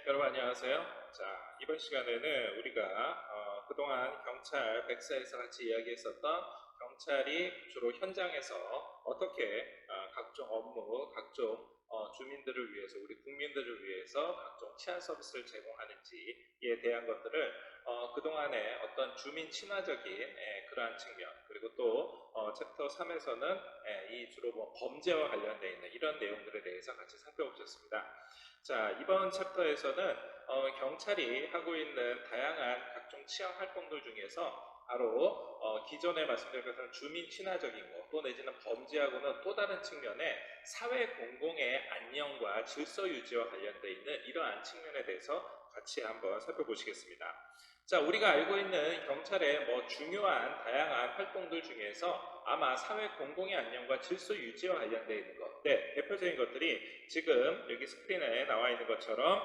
여러분 안녕하세요. 자, 이번 시간에는 우리가 그동안 경찰 백사에서 같이 이야기했었던 경찰이 주로 현장에서 어떻게 각종 업무, 각종 주민들을 위해서, 우리 국민들을 위해서 각종 치안 서비스를 제공하는지에 대한 것들을 그동안의 어떤 주민 친화적인 그러한 측면, 그리고 또 챕터 3에서는 이 주로 뭐 범죄와 관련되어 있는 이런 내용들에 대해서 같이 살펴보셨습니다. 자, 이번 챕터에서는 경찰이 하고 있는 다양한 각종 치안 활동들 중에서 바로 기존에 말씀드린 것처럼 주민 친화적인 것, 또 내지는 범죄하고는 또 다른 측면의 사회 공공의 안녕과 질서 유지와 관련되어 있는 이러한 측면에 대해서 같이 한번 살펴보시겠습니다. 자, 우리가 알고 있는 경찰의 중요한 다양한 활동들 중에서 아마 사회 공공의 안녕과 질서 유지와 관련되어 있는 것, 대표적인 것들이 지금 여기 스크린에 나와 있는 것처럼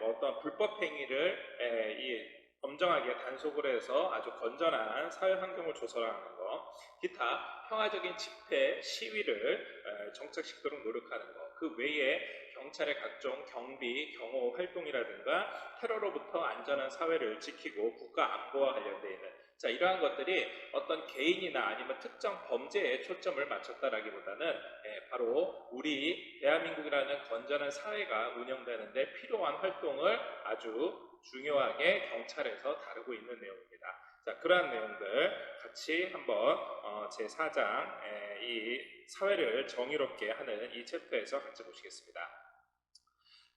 어떤 불법 행위를 엄정하게 단속을 해서 아주 건전한 사회 환경을 조성하는 것, 기타 평화적인 집회, 시위를 정착시키도록 노력하는 것, 그 외에 경찰의 각종 경비, 경호 활동이라든가 테러로부터 안전한 사회를 지키고 국가 안보와 관련되어 있는 이러한 것들이 어떤 개인이나 아니면 특정 범죄에 초점을 맞췄다라기보다는 바로 우리 대한민국이라는 건전한 사회가 운영되는데 필요한 활동을 아주 중요하게 경찰에서 다루고 있는 내용입니다. 자, 그러한 내용들 같이 한번 제4장 이 사회를 정의롭게 하는 이 챕터에서 같이 보시겠습니다.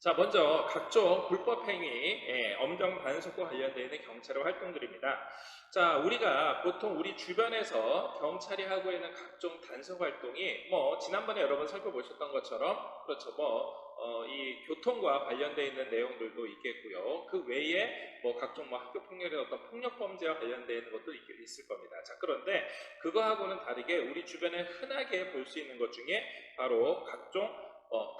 자, 먼저 각종 불법 행위, 엄정 단속과 관련되어 있는 경찰의 활동들입니다. 자, 우리가 보통 우리 주변에서 경찰이 하고 있는 각종 단속 활동이 지난번에 여러분 살펴보셨던 것처럼 그렇죠. 이 교통과 관련되어 있는 내용들도 있겠고요. 그 외에 각종 학교 폭력이나 어떤 폭력 범죄와 관련되어 있는 것도 있을 겁니다. 자, 그런데 그거하고는 다르게 우리 주변에 흔하게 볼 수 있는 것 중에 바로 각종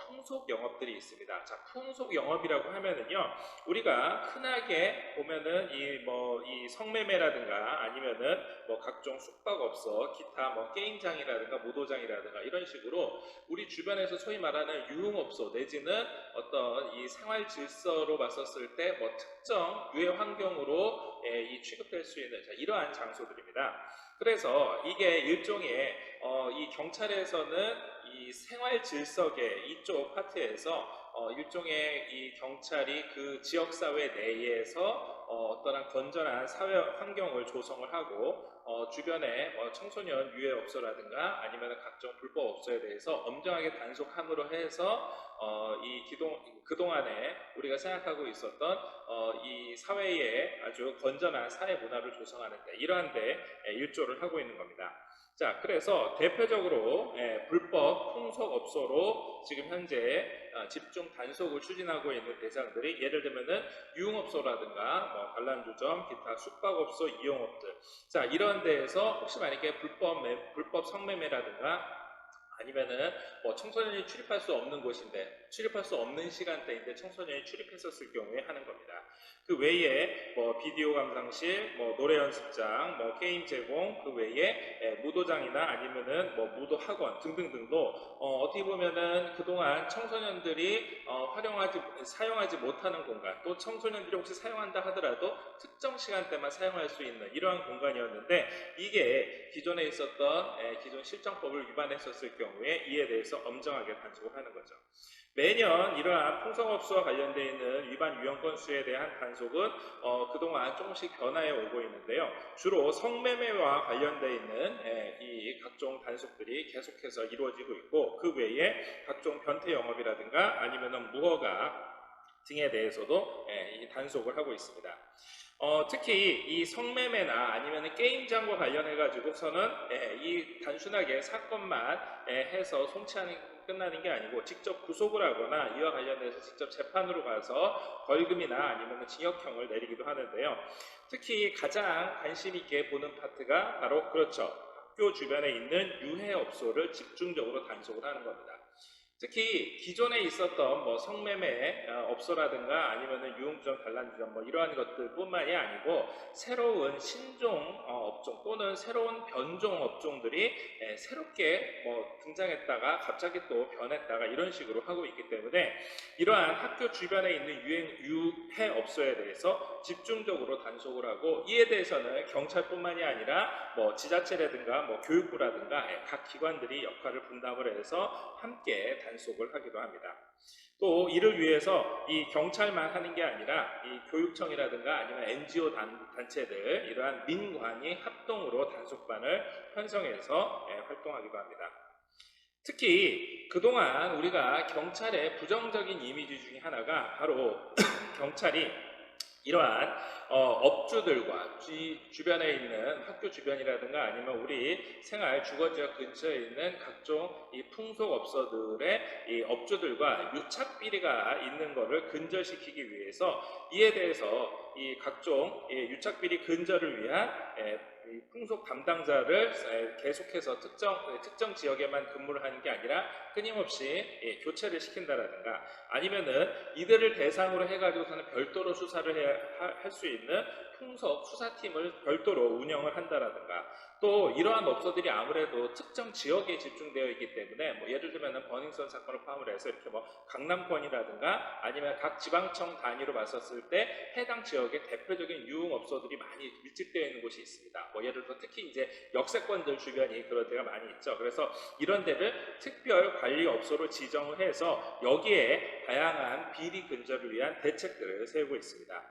풍속 영업들이 있습니다. 자, 풍속 영업이라고 하면은요, 우리가 흔하게 보면은 이 성매매라든가 아니면은 각종 숙박업소, 기타 게임장이라든가 모도장이라든가 이런 식으로 우리 주변에서 소위 말하는 유흥업소 내지는 어떤 이 생활 질서로 봤었을 때 특정 유해 환경으로 이 취급될 수 있는 이러한 장소들입니다. 그래서 이게 일종의 이 경찰에서는 이 생활 질서계 이쪽 파트에서 일종의 이 경찰이 그 지역사회 내에서 어떠한 건전한 사회 환경을 조성을 하고 주변에 청소년 유해업소라든가 아니면 각종 불법업소에 대해서 엄정하게 단속함으로 해서 그동안에 우리가 생각하고 있었던 이 사회에 아주 건전한 사회 문화를 조성하는 데 이러한 데 일조를 하고 있는 겁니다. 자, 그래서 대표적으로 불법 풍속업소로 지금 현재 집중 단속을 추진하고 있는 대상들이 예를 들면은 유흥업소라든가 관람주점, 기타 숙박업소, 이용업들. 자, 이런 데에서 혹시 만약에 불법 성매매라든가 아니면은 청소년이 출입할 수 없는 곳인데 출입할 수 없는 시간대인데 청소년이 출입했었을 경우에 하는 겁니다. 그 외에 비디오 감상실, 노래 연습장, 게임 제공, 그 외에 무도장이나 아니면은 무도 학원 등등등도 어떻게 보면은 그동안 청소년들이 사용하지 못하는 공간, 또 청소년들이 혹시 사용한다 하더라도 특정 시간대만 사용할 수 있는 이러한 공간이었는데 이게 기존에 있었던 기존 실정법을 위반했었을 경우에 이에 대해서 엄정하게 단속을 하는 거죠. 매년 이러한 풍속업소와 관련되어 있는 위반 유형 건수에 대한 단속은 그동안 조금씩 변화해 오고 있는데요. 주로 성매매와 관련되어 있는 이 각종 단속들이 계속해서 이루어지고 있고 그 외에 각종 변태 영업이라든가 아니면 무허가 등에 대해서도 이 단속을 하고 있습니다. 특히 이 성매매나 아니면 게임장과 관련해 가지고서는 이 단순하게 사건만 해서 송치하는 끝나는 게 아니고 직접 구속을 하거나 이와 관련해서 직접 재판으로 가서 벌금이나 아니면 징역형을 내리기도 하는데요. 특히 가장 관심 있게 보는 파트가 바로 그렇죠. 학교 주변에 있는 유해업소를 집중적으로 단속을 하는 겁니다. 특히 기존에 있었던 뭐 성매매 업소라든가 아니면은 유흥주점, 단란주점 뭐 이러한 것들뿐만이 아니고 새로운 신종 업종 또는 새로운 변종 업종들이 새롭게 뭐 등장했다가 갑자기 또 변했다가 이런 식으로 하고 있기 때문에 이러한 학교 주변에 있는 유해 업소에 대해서 집중적으로 단속을 하고, 이에 대해서는 경찰뿐만이 아니라 뭐 지자체라든가 뭐 교육부라든가 각 기관들이 역할을 분담을 해서 함께 단속을 하기도 합니다. 또 이를 위해서 이 경찰만 하는 게 아니라 이 교육청이라든가 아니면 NGO 단체들, 이러한 민관이 합동으로 단속반을 편성해서 활동하기도 합니다. 특히 그동안 우리가 경찰의 부정적인 이미지 중에 하나가 바로 경찰이 이러한 업주들과 주변에 있는 학교 주변이라든가 아니면 우리 생활 주거지역 근처에 있는 각종 이 풍속업소들의 이 업주들과 유착비리가 있는 것을 근절시키기 위해서, 이에 대해서 이 각종 유착비리 근절을 위한 풍속 담당자를 계속해서 특정 지역에만 근무를 하는 게 아니라 끊임없이 교체를 시킨다라든가, 아니면은 이들을 대상으로 해가지고서는 별도로 수사를 할 수 있는 풍속 수사팀을 별도로 운영을 한다라든가, 또 이러한 업소들이 아무래도 특정 지역에 집중되어 있기 때문에 뭐 예를 들면 버닝썬 사건을 포함을 해서 이렇게 뭐 강남권이라든가 아니면 각 지방청 단위로 봤었을 때 해당 지역의 대표적인 유흥업소들이 많이 밀집되어 있는 곳이 있습니다. 뭐 예를 들어 특히 이제 역세권들 주변이 그런 데가 많이 있죠. 그래서 이런 데를 특별 관리 업소로 지정을 해서 여기에 다양한 비리 근절을 위한 대책들을 세우고 있습니다.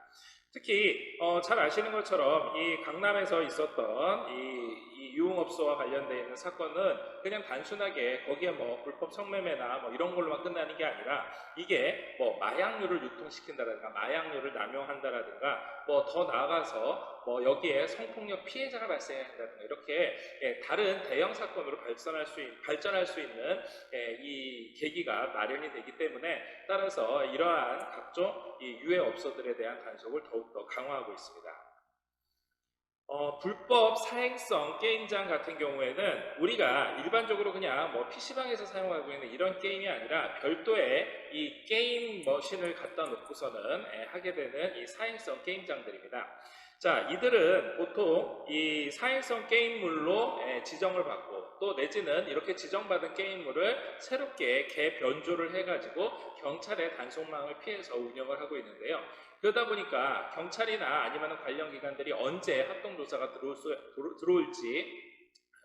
특히 잘 아시는 것처럼 이 강남에서 있었던 이 유흥업소와 관련되어 있는 사건은 그냥 단순하게 거기에 뭐 불법 성매매나 뭐 이런 걸로만 끝나는 게 아니라, 이게 뭐 마약류를 유통시킨다든가 마약류를 남용한다든가 뭐 더 나아가서 뭐 여기에 성폭력 피해자가 발생한다든가 이렇게 다른 대형 사건으로 발전할 수 있는 이 계기가 마련이 되기 때문에, 따라서 이러한 각종 이 유해 업소들에 대한 단속을 더욱더 강화하고 있습니다. 불법 사행성 게임장 같은 경우에는 우리가 일반적으로 그냥 뭐 PC방에서 사용하고 있는 이런 게임이 아니라 별도의 이 게임 머신을 갖다 놓고서는 하게 되는 이 사행성 게임장들입니다. 자, 이들은 보통 이 사행성 게임물로 지정을 받고, 또 내지는 이렇게 지정받은 게임물을 새롭게 개변조를 해가지고 경찰의 단속망을 피해서 운영을 하고 있는데요. 그러다 보니까 경찰이나 아니면 관련 기관들이 언제 합동조사가 들어올지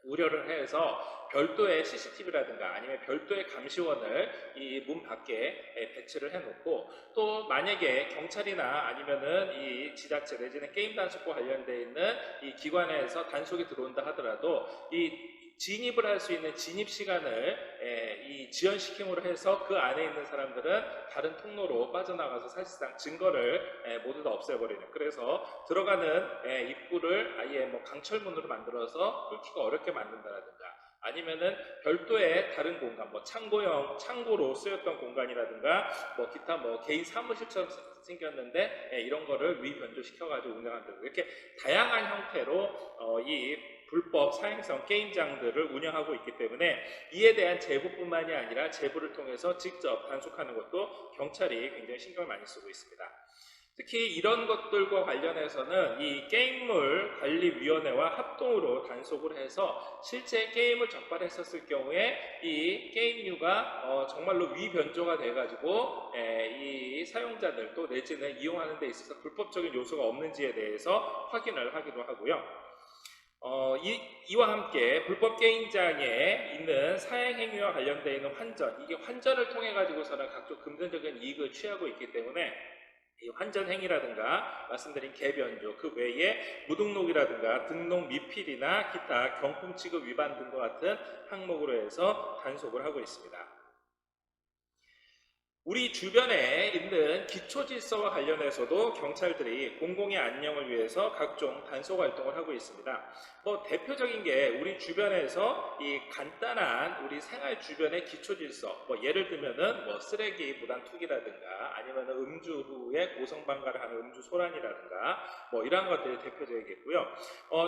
우려를 해서 별도의 CCTV라든가 아니면 별도의 감시원을 이 문 밖에 배치를 해놓고, 또 만약에 경찰이나 아니면은 이 지자체 내지는 게임 단속과 관련되어 있는 이 기관에서 단속이 들어온다 하더라도 이 진입을 할 수 있는 진입 시간을 이 지연시킴으로 해서 그 안에 있는 사람들은 다른 통로로 빠져나가서 사실상 증거를 모두 다 없애버리는, 그래서 들어가는 입구를 아예 뭐 강철문으로 만들어서 뚫기가 어렵게 만든다라든가, 아니면은 별도의 다른 공간, 뭐 창고로 쓰였던 공간이라든가 뭐 기타 뭐 개인 사무실처럼 생겼는데 이런 거를 위변조시켜가지고 운영한다고, 이렇게 다양한 형태로 이 불법 사행성 게임장들을 운영하고 있기 때문에 이에 대한 제보뿐만이 아니라 제보를 통해서 직접 단속하는 것도 경찰이 굉장히 신경을 많이 쓰고 있습니다. 특히 이런 것들과 관련해서는 이 게임물 관리위원회와 합동으로 단속을 해서 실제 게임을 적발했었을 경우에 이 게임류가 정말로 위변조가 돼가지고 이 사용자들 또 내지는 이용하는 데 있어서 불법적인 요소가 없는지에 대해서 확인을 하기도 하고요. 이와 함께 불법 게임장에 있는 사행행위와 관련되어 있는 환전, 이게 환전을 통해 가지고서는 각종 금전적인 이익을 취하고 있기 때문에 이 환전 행위라든가 말씀드린 개변조, 그 외에 무등록이라든가 등록 미필이나 기타 경품 취급 위반 등과 같은 항목으로 해서 단속을 하고 있습니다. 우리 주변에 있는 기초 질서와 관련해서도 경찰들이 공공의 안녕을 위해서 각종 단속 활동을 하고 있습니다. 뭐 대표적인 게 우리 주변에서 이 간단한 우리 생활 주변의 기초 질서, 뭐 예를 들면은 뭐 쓰레기 무단 투기라든가 아니면 음주 후에 고성방가를 하는 음주 소란이라든가 뭐 이러한 것들이 대표적이겠고요.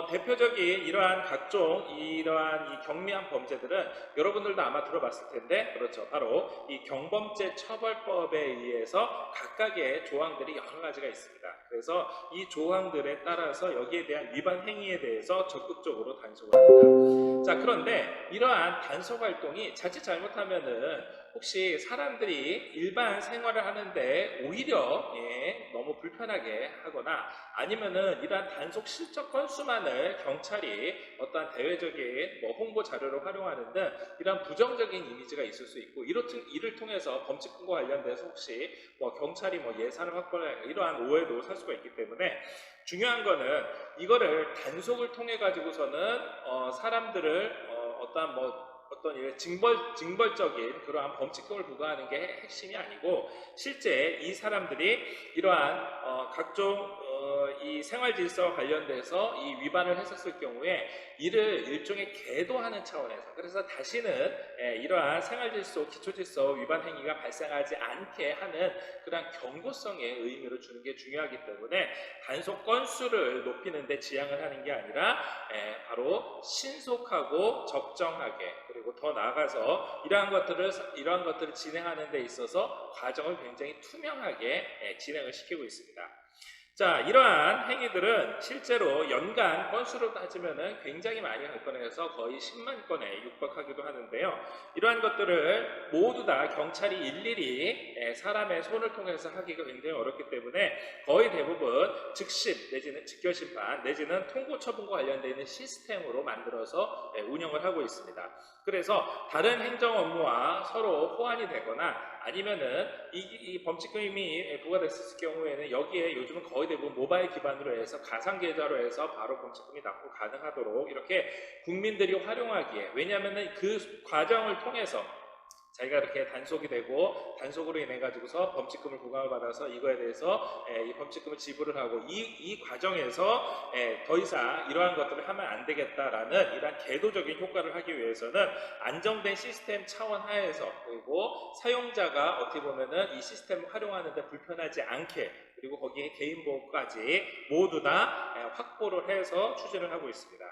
대표적인 이러한 각종 이러한 이 경미한 범죄들은 여러분들도 아마 들어봤을 텐데, 그렇죠. 바로 이 경범죄 처벌법에 의해서 각각의 조항들이 여러 가지가 있습니다. 그래서 이 조항들에 따라서 여기에 대한 위반 행위에 대해서 적극적으로 단속을 합니다. 자, 그런데 이러한 단속 활동이 자칫 잘못하면은 혹시 사람들이 일반 생활을 하는데 오히려 너무 불편하게 하거나 아니면은 이러한 단속 실적 건수만을 경찰이 어떠한 대외적인 뭐 홍보 자료를 활용하는 등 이런 부정적인 이미지가 있을 수 있고, 이를 통해서 범칙금과 관련돼서 혹시 뭐 경찰이 뭐 예산을 확보하는 이러한 오해도 살 수가 있기 때문에 중요한 거는 이거를 단속을 통해 가지고서는 사람들을 어떠한 뭐 어떤 징벌적인 그러한 범칙금을 부과하는 게 핵심이 아니고, 실제 이 사람들이 이러한 각종 이 생활질서와 관련돼서 이 위반을 했었을 경우에 이를 일종의 계도하는 차원에서, 그래서 다시는 이러한 생활질서, 기초질서 위반 행위가 발생하지 않게 하는 그런 경고성의 의미를 주는 게 중요하기 때문에 단속 건수를 높이는 데 지향을 하는 게 아니라 바로 신속하고 적정하게, 그리고 더 나아가서 이러한 것들을 진행하는 데 있어서 과정을 굉장히 투명하게 진행을 시키고 있습니다. 자, 이러한 행위들은 실제로 연간 건수로 따지면 굉장히 많이 할 건에서 거의 10만 건에 육박하기도 하는데요. 이러한 것들을 모두 다 경찰이 일일이 사람의 손을 통해서 하기가 굉장히 어렵기 때문에 거의 대부분 즉심 내지는 직결심판 내지는 통고처분과 관련되어 있는 시스템으로 만들어서 운영을 하고 있습니다. 그래서 다른 행정 업무와 서로 호환이 되거나 아니면은 이 범칙금이 부과됐을 경우에는 여기에 요즘은 거의 대부분 모바일 기반으로 해서 가상 계좌로 해서 바로 범칙금이 납부 가능하도록 이렇게 국민들이 활용하기에, 왜냐하면은 그 과정을 통해서 자기가 이렇게 단속이 되고 단속으로 인해 가지고서 범칙금을 부과를 받아서 이거에 대해서 이 범칙금을 지불을 하고 이 과정에서 더 이상 이러한 것들을 하면 안 되겠다라는 이러한 계도적인 효과를 하기 위해서는 안정된 시스템 차원 하에서, 그리고 사용자가 어떻게 보면은 이 시스템을 활용하는데 불편하지 않게, 그리고 거기에 개인보호까지 모두 다 확보를 해서 추진을 하고 있습니다.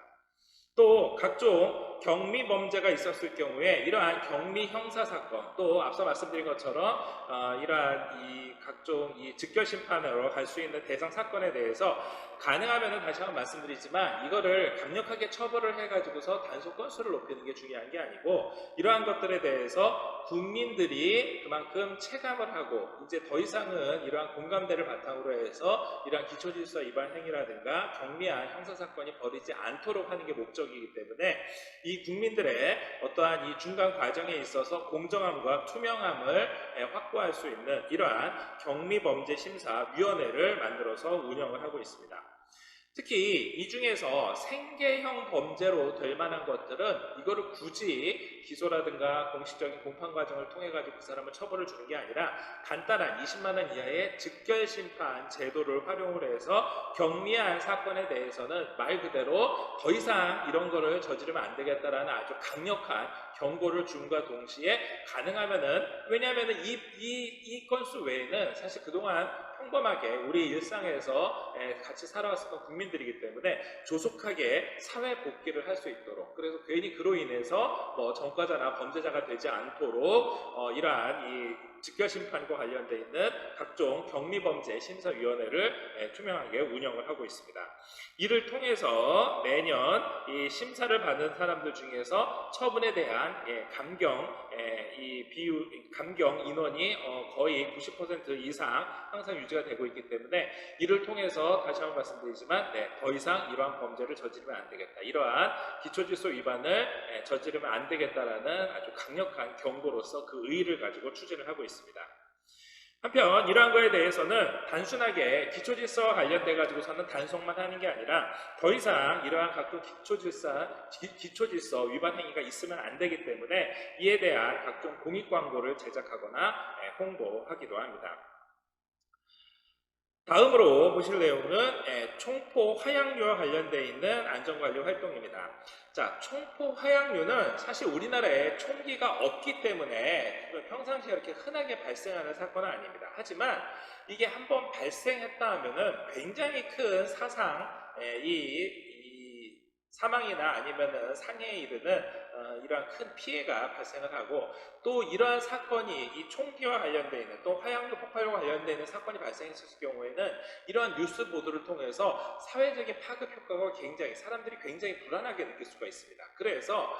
또 각종 경미 범죄가 있었을 경우에 이러한 경미 형사 사건, 또 앞서 말씀드린 것처럼 이러한 이 각종 이 즉결 심판으로 갈 수 있는 대상 사건에 대해서 가능하면은 다시 한번 말씀드리지만 이거를 강력하게 처벌을 해가지고서 단속 건수를 높이는 게 중요한 게 아니고, 이러한 것들에 대해서 국민들이 그만큼 체감을 하고 이제 더 이상은 이러한 공감대를 바탕으로 해서 이러한 기초질서 위반 행위라든가 경미한 형사사건이 벌이지 않도록 하는 게 목적이기 때문에 이 국민들의 어떠한 이 중간 과정에 있어서 공정함과 투명함을 확보할 수 있는 이러한 경미범죄심사위원회를 만들어서 운영을 하고 있습니다. 특히 이 중에서 생계형 범죄로 될 만한 것들은 이거를 굳이 기소라든가 공식적인 공판 과정을 통해 가지고 그 사람을 처벌을 주는 게 아니라 간단한 20만 원 이하의 즉결심판 제도를 활용을 해서 경미한 사건에 대해서는 말 그대로 더 이상 이런 거를 저지르면 안 되겠다라는 아주 강력한 경고를 줌과 동시에 가능하면은, 왜냐하면은 이 건수 외에는 사실 그동안 평범하게 우리 일상에서 같이 살아왔었던 국민들이기 때문에 조속하게 사회 복귀를 할 수 있도록, 그래서 괜히 그로 인해서 뭐 전과자나 범죄자가 되지 않도록 이러한 이 직결심판과 관련되어 있는 각종 경미범죄 심사위원회를 투명하게 운영을 하고 있습니다. 이를 통해서 매년 이 심사를 받는 사람들 중에서 처분에 대한 감경 인원이 거의 90% 이상 항상 유지가 되고 있기 때문에 이를 통해서 다시 한번 말씀드리지만 더 이상 이러한 범죄를 저지르면 안 되겠다, 이러한 기초질서 위반을 저지르면 안 되겠다라는 아주 강력한 경고로서 그 의의를 가지고 추진을 하고 있습니다. 한편 이러한 거에 대해서는 단순하게 기초질서와 관련돼 가지고서는 단속만 하는 게 아니라 더 이상 이러한 각종 기초질서 위반 행위가 있으면 안 되기 때문에 이에 대한 각종 공익 광고를 제작하거나 홍보하기도 합니다. 다음으로 보실 내용은 총포 화약류와 관련되어 있는 안전관리 활동입니다. 자, 총포 화약류는 사실 우리나라에 총기가 없기 때문에 평상시에 이렇게 흔하게 발생하는 사건은 아닙니다. 하지만 이게 한번 발생했다 하면은 굉장히 큰 사상, 이 사망이나 아니면은 상해에 이르는 이러한 큰 피해가 발생을 하고, 또 이러한 사건이 이 총기와 관련되어 있는 또 화약류 폭발과 관련되어 있는 사건이 발생했을 경우에는 이러한 뉴스 보도를 통해서 사회적인 파급 효과가 굉장히, 사람들이 굉장히 불안하게 느낄 수가 있습니다. 그래서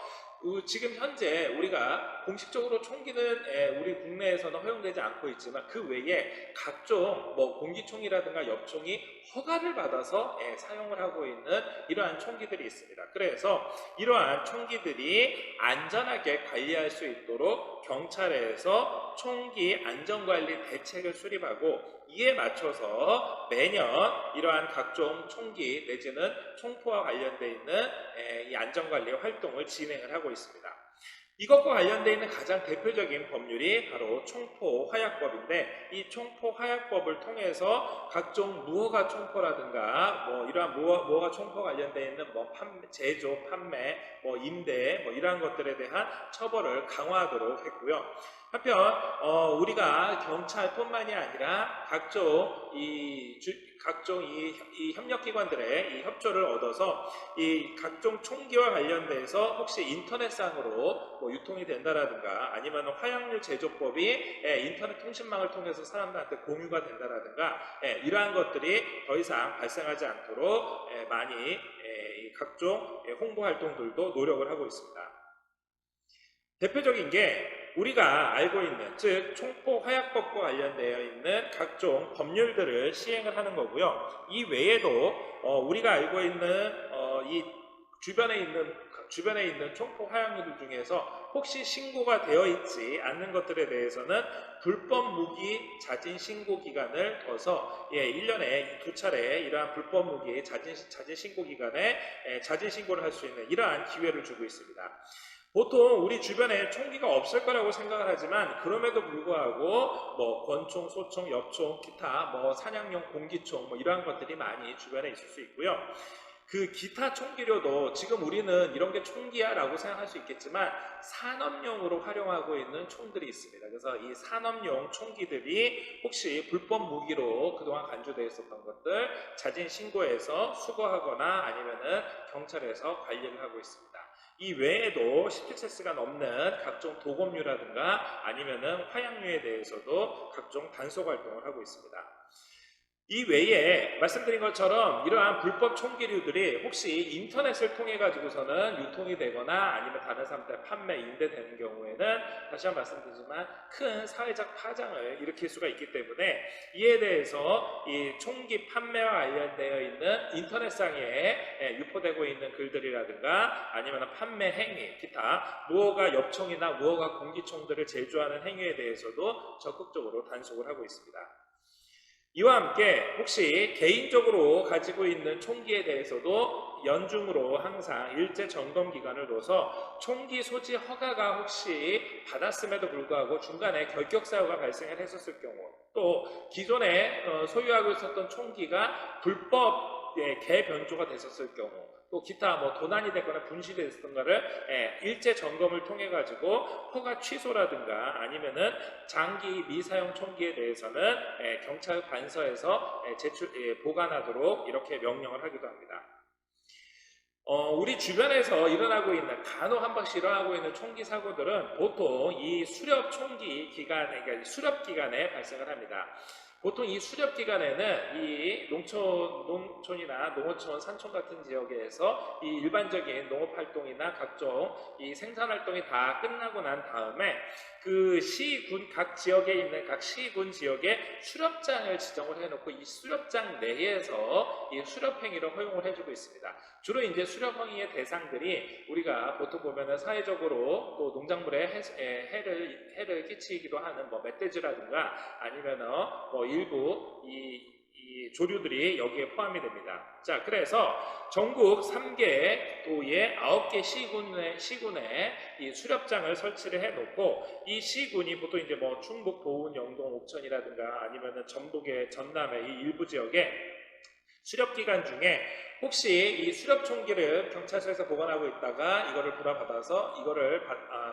지금 현재 우리가 공식적으로 총기는 우리 국내에서는 허용되지 않고 있지만 그 외에 각종 뭐 공기총이라든가 엽총이 허가를 받아서 사용을 하고 있는 이러한 총기들이 있습니다. 그래서 이러한 총기들이 안전하게 관리할 수 있도록 경찰에서 총기 안전관리 대책을 수립하고, 이에 맞춰서 매년 이러한 각종 총기 내지는 총포와 관련되어 있는 이 안전관리 활동을 진행을 하고 있습니다. 이것과 관련되어 있는 가장 대표적인 법률이 바로 총포화약법인데, 이 총포화약법을 통해서 각종 무허가 총포라든가 뭐 이러한 무허가 총포 관련되어 있는 뭐 제조, 판매, 뭐 임대, 뭐 이러한 것들에 대한 처벌을 강화하도록 했고요. 한편 우리가 경찰뿐만이 아니라 각종 이 협력기관들의 이 협조를 얻어서 이 각종 총기와 관련돼서 혹시 인터넷상으로 뭐 유통이 된다라든가 아니면 화약류 제조법이 인터넷 통신망을 통해서 사람들한테 공유가 된다라든가 이러한 것들이 더 이상 발생하지 않도록 많이 각종 홍보 활동들도 노력을 하고 있습니다. 대표적인 게 우리가 알고 있는, 즉 총포 화약법과 관련되어 있는 각종 법률들을 시행을 하는 거고요. 이 외에도 우리가 알고 있는 이 주변에 있는 총포 화약류들 중에서 혹시 신고가 되어 있지 않는 것들에 대해서는 불법 무기 자진 신고 기간을 둬서 1년에 2차례 이러한 불법 무기 자진 신고 기간에 자진 신고를 할 수 있는 이러한 기회를 주고 있습니다. 보통 우리 주변에 총기가 없을 거라고 생각을 하지만 그럼에도 불구하고 뭐 권총, 소총, 엽총, 기타 뭐 사냥용 공기총 뭐 이러한 것들이 많이 주변에 있을 수 있고요. 그 기타 총기류도 지금 우리는 이런 게 총기야 라고 생각할 수 있겠지만 산업용으로 활용하고 있는 총들이 있습니다. 그래서 이 산업용 총기들이 혹시 불법 무기로 그동안 간주되어 있었던 것들 자진 신고해서 수거하거나 아니면은 경찰에서 관리를 하고 있습니다. 이 외에도 17세스가 넘는 각종 도검류라든가 아니면은 화약류에 대해서도 각종 단속 활동을 하고 있습니다. 이 외에 말씀드린 것처럼 이러한 불법 총기류들이 혹시 인터넷을 통해 가지고서는 유통이 되거나 아니면 다른 사람들 판매, 임대되는 경우에는 다시 한번 말씀드리지만 큰 사회적 파장을 일으킬 수가 있기 때문에 이에 대해서 이 총기 판매와 관련되어 있는 인터넷상에 유포되고 있는 글들이라든가 아니면 판매 행위, 기타 무허가 엽총이나 무허가 공기총들을 제조하는 행위에 대해서도 적극적으로 단속을 하고 있습니다. 이와 함께 혹시 개인적으로 가지고 있는 총기에 대해서도 연중으로 항상 일제 점검 기간을 둬서 총기 소지 허가가 혹시 받았음에도 불구하고 중간에 결격 사유가 발생을 했었을 경우, 또 기존에 소유하고 있었던 총기가 불법 개변조가 됐었을 경우, 또 기타 뭐 도난이 됐거나 분실이 됐던가를 일제 점검을 통해 가지고 허가 취소라든가 아니면은 장기 미사용 총기에 대해서는 경찰 관서에서 보관하도록 이렇게 명령을 하기도 합니다. 우리 주변에서 일어나고 있는, 간혹 한 번씩 일어나고 있는 총기 사고들은 보통 이 수렵 총기 기간에, 그러니까 수렵 기간에 발생을 합니다. 보통 이 수렵 기간에는 이 농촌이나 농어촌, 산촌 같은 지역에서 이 일반적인 농업 활동이나 각종 이 생산 활동이 다 끝나고 난 다음에 그 시군 각 지역에 있는 각 시군 지역에 수렵장을 지정을 해놓고 이 수렵장 내에서 이 수렵행위를 허용을 해주고 있습니다. 주로 이제 수렵행위의 대상들이 우리가 보통 보면은 사회적으로 또 농작물에 해를 끼치기도 하는 뭐 멧돼지라든가 아니면은 뭐 일부 이 조류들이 여기에 포함이 됩니다. 자, 그래서 전국 3개 도의 9개 시군에 이 수렵장을 설치를 해놓고 이 시군이 보통 이제 뭐 충북, 보은, 영동, 옥천이라든가 아니면은 전북의 전남의 이 일부 지역에 수렵 기간 중에 혹시 이 수렵 총기를 경찰서에서 보관하고 있다가 이거를 불화받아서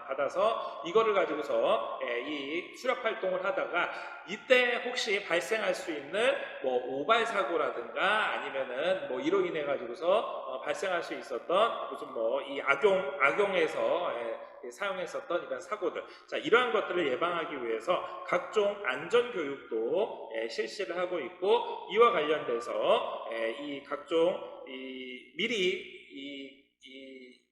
받아서 이거를 가지고서 이 수렵 활동을 하다가 이때 혹시 발생할 수 있는 뭐 오발 사고라든가 아니면은 뭐 이로 인해 가지고서 발생할 수 있었던 무슨 뭐 이 악용해서 사용했었던 이런 사고들, 자, 이러한 것들을 예방하기 위해서 각종 안전 교육도 실시를 하고 있고, 이와 관련돼서 이 각종 미리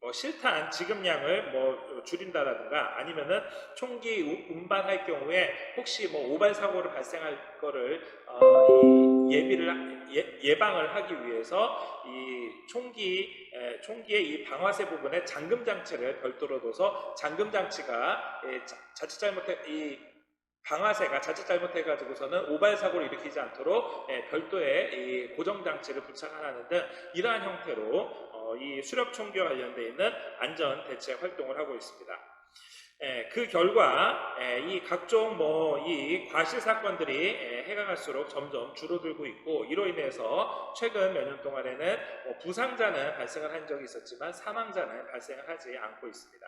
뭐 실탄 지급량을 뭐 줄인다라든가 아니면은 총기 운반할 경우에 혹시 뭐 오발 사고를 발생할 거를 예방을 하기 위해서 이 총기의 이 방아쇠 부분에 잠금 장치를 별도로 둬서 잠금 장치가 자칫 잘못해 방아쇠가 자칫 잘못해가지고서는 오발 사고를 일으키지 않도록 별도의 이 고정 장치를 부착하는 등 이러한 형태로 이 수렵 총기와 관련되어 있는 안전 대책 활동을 하고 있습니다. 그 결과 이 각종 이 과실 사건들이 해가 갈수록 점점 줄어들고 있고, 이로 인해서 최근 몇 년 동안에는 부상자는 발생을 한 적이 있었지만 사망자는 발생을 하지 않고 있습니다.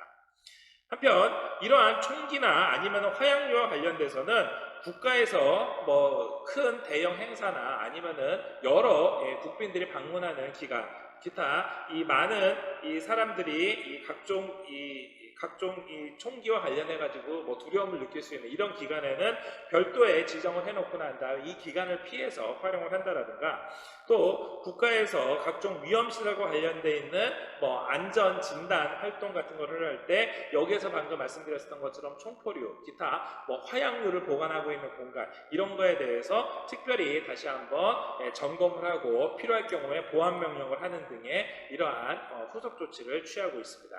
한편 이러한 총기나 아니면 화약류와 관련돼서는 국가에서 뭐 큰 대형 행사나 아니면은 여러 국빈들이 방문하는 기간, 기타 이 많은 이 사람들이 이 각종 이 총기와 관련해 가지고 뭐 두려움을 느낄 수 있는 이런 기간에는 별도의 지정을 해놓고 난 다음 이 기간을 피해서 활용을 한다라든가, 또 국가에서 각종 위험시설과 관련돼 있는 뭐 안전 진단 활동 같은 거를 할 때 여기에서 방금 말씀드렸던 것처럼 총포류, 기타 뭐 화약류를 보관하고 있는 공간, 이런 거에 대해서 특별히 다시 한번 점검을 하고 필요할 경우에 보안 명령을 하는 등의 이러한 후속 조치를 취하고 있습니다.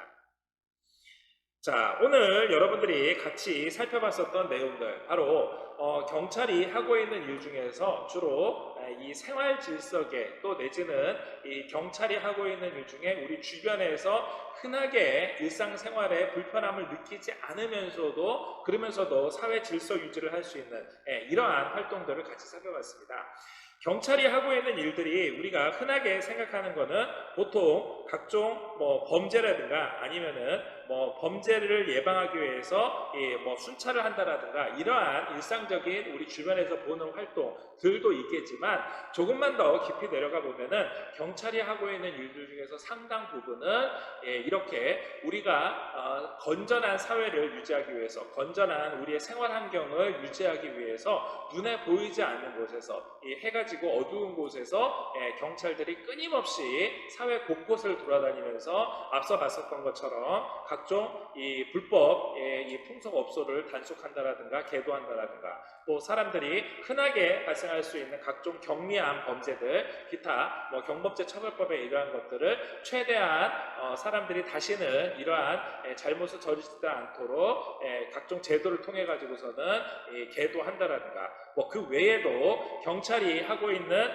자, 오늘 여러분들이 같이 살펴봤었던 내용들, 바로 경찰이 하고 있는 일 중에서 주로 이 생활 질서계, 또 내지는 이 경찰이 하고 있는 일 중에 우리 주변에서 흔하게 일상생활에 불편함을 느끼지 않으면서도 그러면서도 사회 질서 유지를 할 수 있는 이러한 활동들을 같이 살펴봤습니다. 경찰이 하고 있는 일들이 우리가 흔하게 생각하는 거는 보통 각종 뭐 범죄라든가 아니면은 뭐 범죄를 예방하기 위해서 뭐 순찰을 한다라든가 이러한 일상적인 우리 주변에서 보는 활동들도 있겠지만, 조금만 더 깊이 내려가 보면은 경찰이 하고 있는 일들 중에서 상당 부분은 이렇게 우리가 건전한 사회를 유지하기 위해서, 건전한 우리의 생활 환경을 유지하기 위해서 눈에 보이지 않는 곳에서 해가 지고 어두운 곳에서 경찰들이 끊임없이 사회 곳곳을 돌아다니면서 앞서 봤었던 것처럼 각종 이 불법 이 풍속업소를 단속한다라든가 계도한다라든가, 또 사람들이 흔하게 발생할 수 있는 각종 경미한 범죄들, 기타 뭐 경범죄 처벌법에 이러한 것들을 최대한 사람들이 다시는 이러한 잘못을 저지르지 않도록 각종 제도를 통해 가지고서는 계도한다라든가, 뭐 그 외에도 경찰이 하고 있는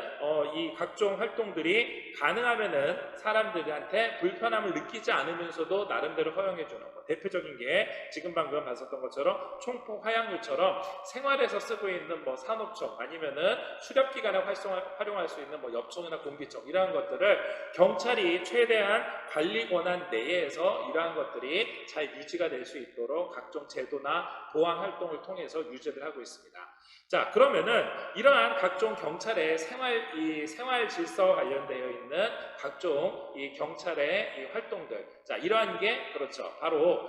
이 각종 활동들이 가능하면은 사람들한테 불편함을 느끼지 않으면서도 나름대로 허용해주는 것. 대표적인 게 지금 방금 봤었던 것처럼 총포 화약류처럼 생활에서 쓰고 있는 뭐 산업청 아니면은 수렵기관에 활용할 수 있는 뭐 엽총이나 공기총, 이러한 것들을 경찰이 최대한 관리 권한 내에서 이러한 것들이 잘 유지가 될 수 있도록 각종 제도나 보안 활동을 통해서 유지를 하고 있습니다. 자, 그러면은 이러한 각종 경찰의 생활 질서와 관련되어 있는 각종 이 경찰의 이 활동들, 자, 이러한 게 그렇죠. 바로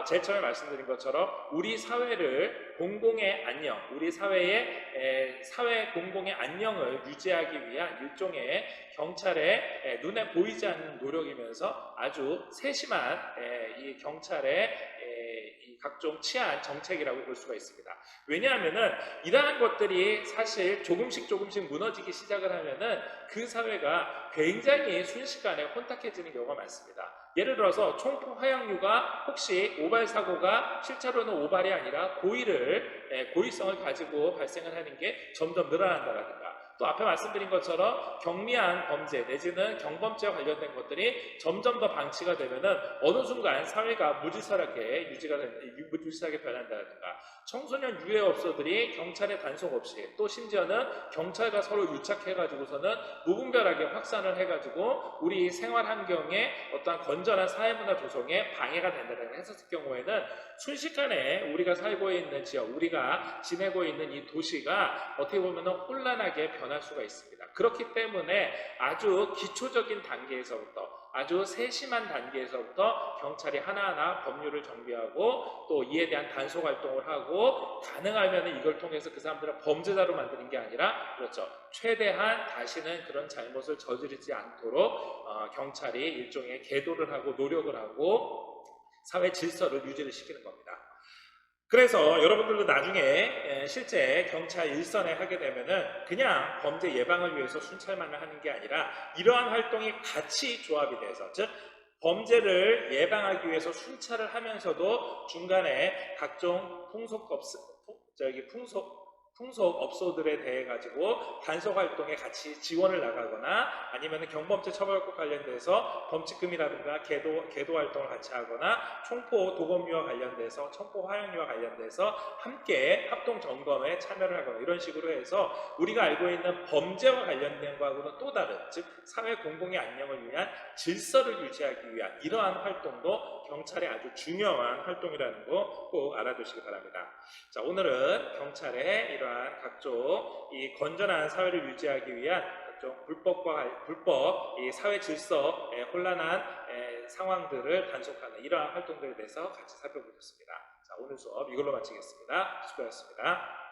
제일 처음에 말씀드린 것처럼 우리 사회를 공공의 안녕, 우리 사회의 사회 공공의 안녕을 유지하기 위한 일종의 경찰의 눈에 보이지 않는 노력이면서 아주 세심한 이 경찰의 이 이 각종 치안 정책이라고 볼 수가 있습니다. 왜냐하면은 이러한 것들이 사실 조금씩 무너지기 시작을 하면은 그 사회가 굉장히 순식간에 혼탁해지는 경우가 많습니다. 예를 들어서 총포 화약류가 혹시 오발 사고가 실제로는 오발이 아니라 고의성을 가지고 발생을 하는 게 점점 늘어난다라든가, 또 앞에 말씀드린 것처럼 경미한 범죄 내지는 경범죄와 관련된 것들이 점점 더 방치가 되면은 어느 순간 사회가 무질서하게 변한다든가, 청소년 유해업소들이 경찰의 단속 없이, 또 심지어는 경찰과 서로 유착해가지고서는 무분별하게 확산을 해가지고 우리 생활 환경에 어떠한 건전한 사회문화 조성에 방해가 된다는 했었을 경우에는 순식간에 우리가 살고 있는 지역, 우리가 지내고 있는 이 도시가 어떻게 보면 혼란하게 변할 수가 있습니다. 그렇기 때문에 아주 기초적인 단계에서부터, 아주 세심한 단계에서부터 경찰이 하나하나 법률을 정비하고 또 이에 대한 단속 활동을 하고, 가능하면 이걸 통해서 그 사람들을 범죄자로 만드는 게 아니라, 그렇죠, 최대한 다시는 그런 잘못을 저지르지 않도록 경찰이 일종의 계도를 하고 노력을 하고 사회 질서를 유지를 시키는 겁니다. 그래서 여러분들도 나중에 실제 경찰 일선에 하게 되면은 그냥 범죄 예방을 위해서 순찰만을 하는 게 아니라 이러한 활동이 같이 조합이 돼서, 즉 범죄를 예방하기 위해서 순찰을 하면서도 중간에 각종 풍속업소들에 대해 가지고 단속 활동에 같이 지원을 나가거나, 아니면 경범죄 처벌과 관련돼서 범칙금이라든가 계도 활동을 같이 하거나, 총포 도검류와 관련돼서 청포 화약류와 관련돼서 함께 합동 점검에 참여를 하거나, 이런 식으로 해서 우리가 알고 있는 범죄와 관련된 거하고는 또 다른, 즉 사회 공공의 안녕을 위한 질서를 유지하기 위한 이러한 활동도 경찰의 아주 중요한 활동이라는 거 꼭 알아두시기 바랍니다. 자, 오늘은 경찰의 이러한 각종 이 건전한 사회를 유지하기 위한 각종 불법 이 사회 질서의 혼란한 상황들을 단속하는 이러한 활동들에 대해서 같이 살펴보셨습니다. 자, 오늘 수업 이걸로 마치겠습니다. 수고하셨습니다.